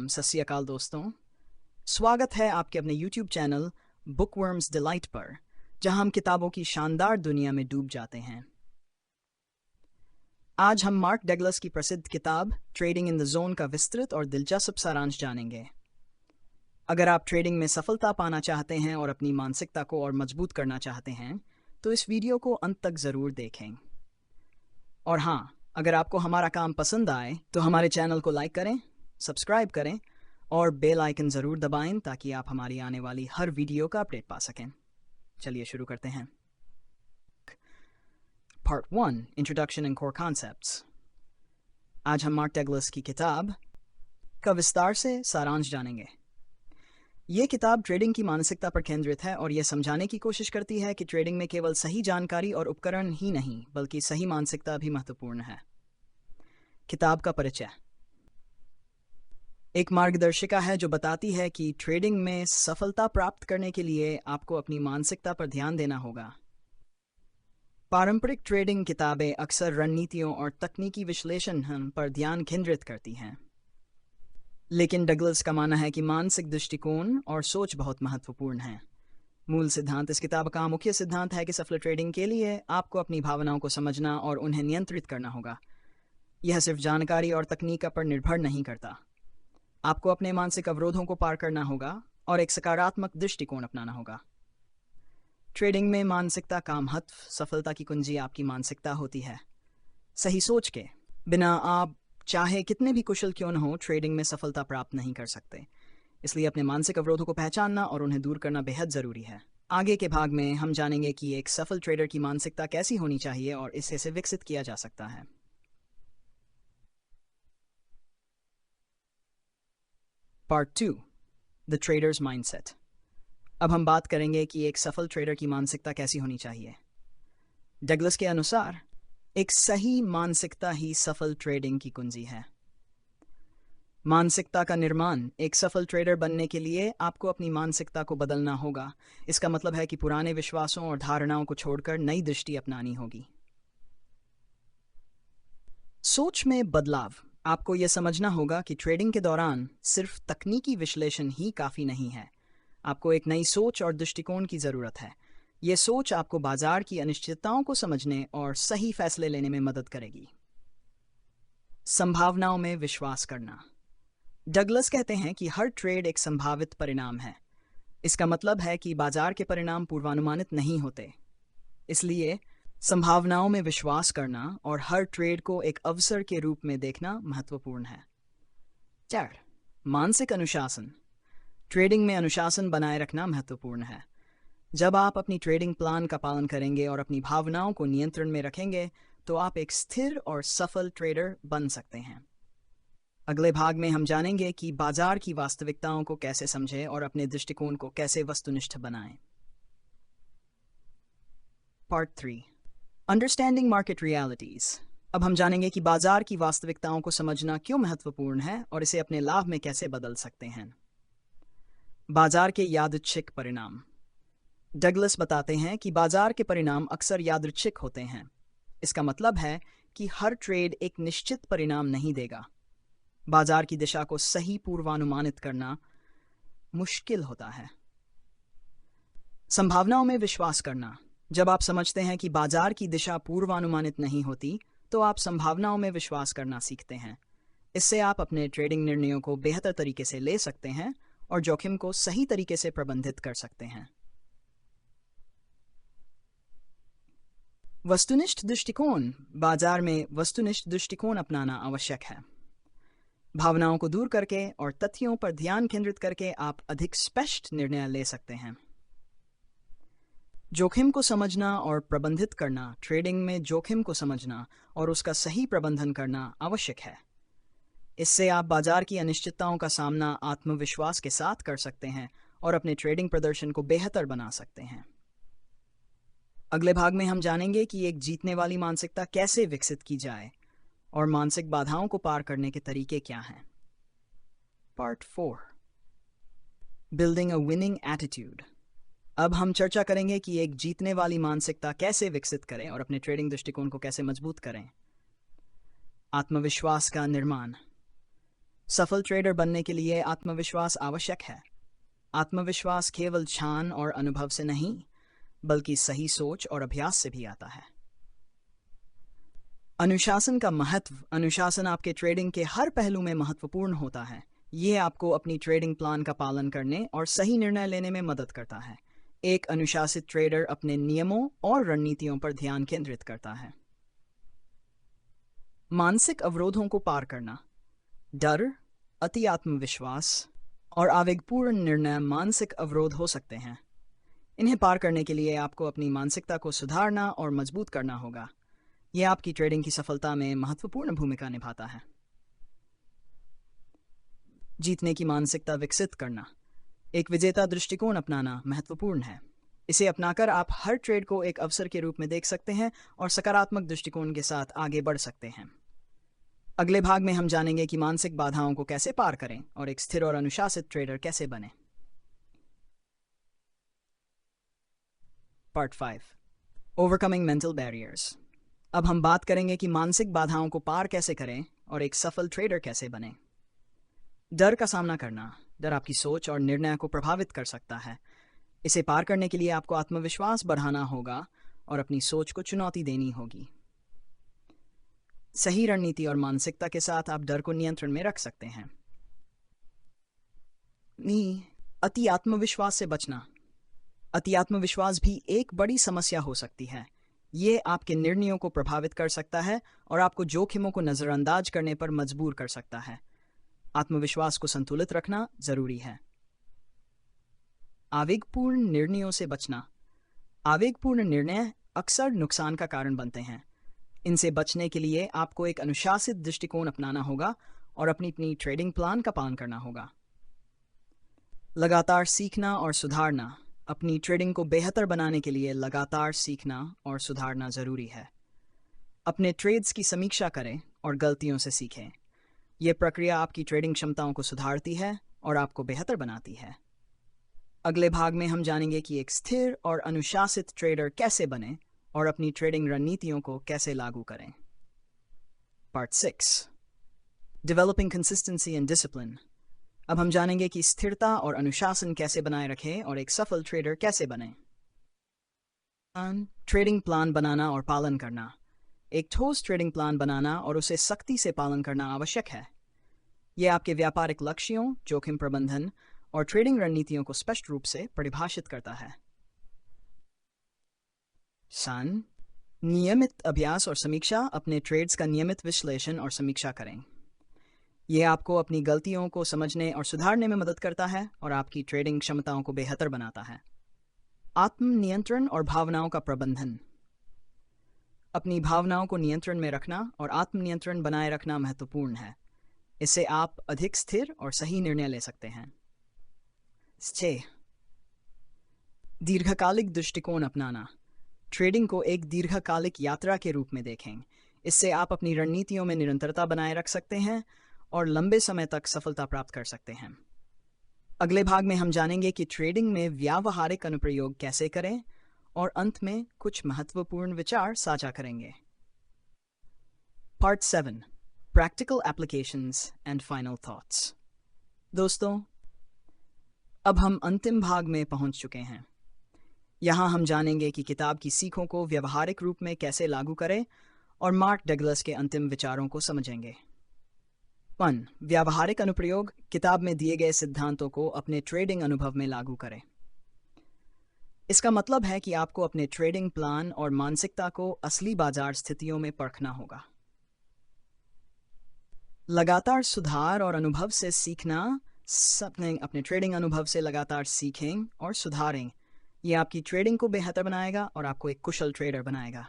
सत श्री अकाल दोस्तों, स्वागत है आपके अपने YouTube चैनल बुकवर्म्स डिलाइट पर, जहां हम किताबों की शानदार दुनिया में डूब जाते हैं। आज हम मार्क डगलस की प्रसिद्ध किताब ट्रेडिंग इन द जोन का विस्तृत और दिलचस्प सारांश जानेंगे। अगर आप ट्रेडिंग में सफलता पाना चाहते हैं और अपनी मानसिकता को और मजबूत करना चाहते हैं, तो इस वीडियो को अंत तक ज़रूर देखें। और हाँ, अगर आपको हमारा काम पसंद आए तो हमारे चैनल को लाइक करें, सब्सक्राइब करें और बेल आइकन ज़रूर दबाएं ताकि आप हमारी आने वाली हर वीडियो का अपडेट पा सकें। चलिए शुरू करते हैं। Part 1, introduction and core concepts. आज हम मार्क डगलस की किताब का विस्तार से सारांश जानेंगे। ये किताब ट्रेडिंग की मानसिकता पर केंद्रित है और यह समझाने की कोशिश करती है कि ट्रेडिंग में केवल सही जानकारी और उपकरण ही नहीं, बल्कि सही मानसिकता भी महत्वपूर्ण है। किताब का परिचय एक मार्गदर्शिका है जो बताती है कि ट्रेडिंग में सफलता प्राप्त करने के लिए आपको अपनी मानसिकता पर ध्यान देना होगा। पारंपरिक ट्रेडिंग किताबें अक्सर रणनीतियों और तकनीकी विश्लेषण पर ध्यान केंद्रित करती हैं, लेकिन डगलस का मानना है कि मानसिक दृष्टिकोण और सोच बहुत महत्वपूर्ण है। मूल सिद्धांत इस किताब का मुख्य सिद्धांत है कि सफल ट्रेडिंग के लिए आपको अपनी भावनाओं को समझना और उन्हें नियंत्रित करना होगा। यह सिर्फ जानकारी और तकनीक पर निर्भर नहीं करता। आपको अपने मानसिक अवरोधों को पार करना होगा और एक सकारात्मक दृष्टिकोण अपनाना होगा। ट्रेडिंग में मानसिकता का महत्व, सफलता की कुंजी आपकी मानसिकता होती है। सही सोच के बिना आप चाहे कितने भी कुशल क्यों न हो, ट्रेडिंग में सफलता प्राप्त नहीं कर सकते। इसलिए अपने मानसिक अवरोधों को पहचानना और उन्हें दूर करना बेहद ज़रूरी है। आगे के भाग में हम जानेंगे कि एक सफल ट्रेडर की मानसिकता कैसी होनी चाहिए और इसे विकसित किया जा सकता है। Part 2, the traders mindset. अब हम बात करेंगे कि एक सफल ट्रेडर की मानसिकता कैसी होनी चाहिए। डगलस के अनुसार एक सही मानसिकता ही सफल ट्रेडिंग की कुंजी है। मानसिकता का निर्माण एक सफल ट्रेडर बनने के लिए आपको अपनी मानसिकता को बदलना होगा। इसका मतलब है कि पुराने विश्वासों और धारणाओं को छोड़कर नई दृष्टि अपनानी होगी। सोच में बदलाव। आपको यह समझना होगा कि ट्रेडिंग के दौरान सिर्फ तकनीकी विश्लेषण ही काफ़ी नहीं है। आपको एक नई सोच और दृष्टिकोण की ज़रूरत है। यह सोच आपको बाजार की अनिश्चितताओं को समझने और सही फैसले लेने में मदद करेगी। संभावनाओं में विश्वास करना। डगलस कहते हैं कि हर ट्रेड एक संभावित परिणाम है। इसका मतलब है कि बाजार के परिणाम पूर्वानुमानित नहीं होते। इसलिए संभावनाओं में विश्वास करना और हर ट्रेड को एक अवसर के रूप में देखना महत्वपूर्ण है। 4, मानसिक अनुशासन। ट्रेडिंग में अनुशासन बनाए रखना महत्वपूर्ण है। जब आप अपनी ट्रेडिंग प्लान का पालन करेंगे और अपनी भावनाओं को नियंत्रण में रखेंगे, तो आप एक स्थिर और सफल ट्रेडर बन सकते हैं। अगले भाग में हम जानेंगे कि बाजार की वास्तविकताओं को कैसे समझें और अपने दृष्टिकोण को कैसे वस्तुनिष्ठ बनाएं। Part 3, understanding market realities. अब हम जानेंगे कि बाजार की वास्तविकताओं को समझना क्यों महत्वपूर्ण है और इसे अपने लाभ में कैसे बदल सकते हैं। बाजार के यादृच्छिक परिणाम। डगलस बताते हैं कि बाजार के परिणाम अक्सर यादृच्छिक होते हैं। इसका मतलब है कि हर ट्रेड एक निश्चित परिणाम नहीं देगा। बाजार की दिशा को सही पूर्वानुमानित करना मुश्किल होता है। संभावनाओं में विश्वास करना। जब आप समझते हैं कि बाजार की दिशा पूर्वानुमानित नहीं होती, तो आप संभावनाओं में विश्वास करना सीखते हैं। इससे आप अपने ट्रेडिंग निर्णयों को बेहतर तरीके से ले सकते हैं और जोखिम को सही तरीके से प्रबंधित कर सकते हैं। वस्तुनिष्ठ दृष्टिकोण। बाजार में वस्तुनिष्ठ दृष्टिकोण अपनाना आवश्यक है। भावनाओं को दूर करके और तथ्यों पर ध्यान केंद्रित करके आप अधिक स्पष्ट निर्णय ले सकते हैं। जोखिम को समझना और प्रबंधित करना। ट्रेडिंग में जोखिम को समझना और उसका सही प्रबंधन करना आवश्यक है। इससे आप बाजार की अनिश्चितताओं का सामना आत्मविश्वास के साथ कर सकते हैं और अपने ट्रेडिंग प्रदर्शन को बेहतर बना सकते हैं। अगले भाग में हम जानेंगे कि एक जीतने वाली मानसिकता कैसे विकसित की जाए और मानसिक बाधाओं को पार करने के तरीके क्या हैं। Part 4, building a winning attitude. अब हम चर्चा करेंगे कि एक जीतने वाली मानसिकता कैसे विकसित करें और अपने ट्रेडिंग दृष्टिकोण को कैसे मजबूत करें। आत्मविश्वास का निर्माण। सफल ट्रेडर बनने के लिए आत्मविश्वास आवश्यक है। आत्मविश्वास केवल ज्ञान और अनुभव से नहीं, बल्कि सही सोच और अभ्यास से भी आता है। अनुशासन का महत्व। अनुशासन आपके ट्रेडिंग के हर पहलू में महत्वपूर्ण होता है। यह आपको अपनी ट्रेडिंग प्लान का पालन करने और सही निर्णय लेने में मदद करता है। एक अनुशासित ट्रेडर अपने नियमों और रणनीतियों पर ध्यान केंद्रित करता है। मानसिक अवरोधों को पार करना। डर, अति आत्मविश्वास और आवेगपूर्ण निर्णय मानसिक अवरोध हो सकते हैं। इन्हें पार करने के लिए आपको अपनी मानसिकता को सुधारना और मजबूत करना होगा। यह आपकी ट्रेडिंग की सफलता में महत्वपूर्ण भूमिका निभाता है। जीतने की मानसिकता विकसित करना। एक विजेता दृष्टिकोण अपनाना महत्वपूर्ण है। इसे अपनाकर आप हर ट्रेड को एक अवसर के रूप में देख सकते हैं और सकारात्मक दृष्टिकोण के साथ आगे बढ़ सकते हैं। अगले भाग में हम जानेंगे कि मानसिक बाधाओं को कैसे पार करें और एक स्थिर और अनुशासित ट्रेडर कैसे बने। Part 5, overcoming mental barriers. अब हम बात करेंगे कि मानसिक बाधाओं को पार कैसे करें और एक सफल ट्रेडर कैसे बने। डर का सामना करना। डर आपकी सोच और निर्णय को प्रभावित कर सकता है। इसे पार करने के लिए आपको आत्मविश्वास बढ़ाना होगा और अपनी सोच को चुनौती देनी होगी। सही रणनीति और मानसिकता के साथ आप डर को नियंत्रण में रख सकते हैं। अति आत्मविश्वास से बचना। अति आत्मविश्वास भी एक बड़ी समस्या हो सकती है। ये आपके निर्णयों को प्रभावित कर सकता है और आपको जोखिमों को नजरअंदाज करने पर मजबूर कर सकता है। आत्मविश्वास को संतुलित रखना जरूरी है। आवेगपूर्ण निर्णयों से बचना। आवेगपूर्ण निर्णय अक्सर नुकसान का कारण बनते हैं। इनसे बचने के लिए आपको एक अनुशासित दृष्टिकोण अपनाना होगा और अपनी ट्रेडिंग प्लान का पालन करना होगा। लगातार सीखना और सुधारना। अपनी ट्रेडिंग को बेहतर बनाने के लिए लगातार सीखना और सुधारना जरूरी है। अपने ट्रेड्स की समीक्षा करें और गलतियों से सीखें। यह प्रक्रिया आपकी ट्रेडिंग क्षमताओं को सुधारती है और आपको बेहतर बनाती है। अगले भाग में हम जानेंगे कि एक स्थिर और अनुशासित ट्रेडर कैसे बने और अपनी ट्रेडिंग रणनीतियों को कैसे लागू करें। Part 6, developing consistency and discipline. अब हम जानेंगे कि स्थिरता और अनुशासन कैसे बनाए रखें और एक सफल ट्रेडर कैसे बने। ट्रेडिंग प्लान बनाना और पालन करना। एक ठोस ट्रेडिंग प्लान बनाना और उसे सख्ती से पालन करना आवश्यक है। यह आपके व्यापारिक लक्ष्यों, जोखिम प्रबंधन और ट्रेडिंग रणनीतियों को स्पष्ट रूप से परिभाषित करता है। नियमित अभ्यास और समीक्षा। अपने ट्रेड्स का नियमित विश्लेषण और समीक्षा करें। यह आपको अपनी गलतियों को समझने और सुधारने में मदद करता है और आपकी ट्रेडिंग क्षमताओं को बेहतर बनाता है। आत्मनियंत्रण और भावनाओं का प्रबंधन। अपनी भावनाओं को नियंत्रण में रखना और आत्मनियंत्रण बनाए रखना महत्वपूर्ण है। इससे आप अधिक स्थिर और सही निर्णय ले सकते हैं। 6, दीर्घकालिक दृष्टिकोण अपनाना। ट्रेडिंग को एक दीर्घकालिक यात्रा के रूप में देखें। इससे आप अपनी रणनीतियों में निरंतरता बनाए रख सकते हैं और लंबे समय तक सफलता प्राप्त कर सकते हैं। अगले भाग में हम जानेंगे कि ट्रेडिंग में व्यावहारिक अनुप्रयोग कैसे करें और अंत में कुछ महत्वपूर्ण विचार साझा करेंगे। Part 7, practical applications and final thoughts. दोस्तों, अब हम अंतिम भाग में पहुंच चुके हैं। यहाँ हम जानेंगे कि किताब की सीखों को व्यवहारिक रूप में कैसे लागू करें और मार्क डगलस के अंतिम विचारों को समझेंगे। 1, व्यावहारिक अनुप्रयोग। किताब में दिए गए सिद्धांतों को अपने ट्रेडिंग अनुभव में लागू करें। इसका मतलब है कि आपको अपने ट्रेडिंग प्लान और मानसिकता को असली बाजार स्थितियों में परखना होगा। लगातार सुधार और अनुभव से सीखना। अपने ट्रेडिंग अनुभव से लगातार सीखें और सुधारें। यह आपकी ट्रेडिंग को बेहतर बनाएगा और आपको एक कुशल ट्रेडर बनाएगा।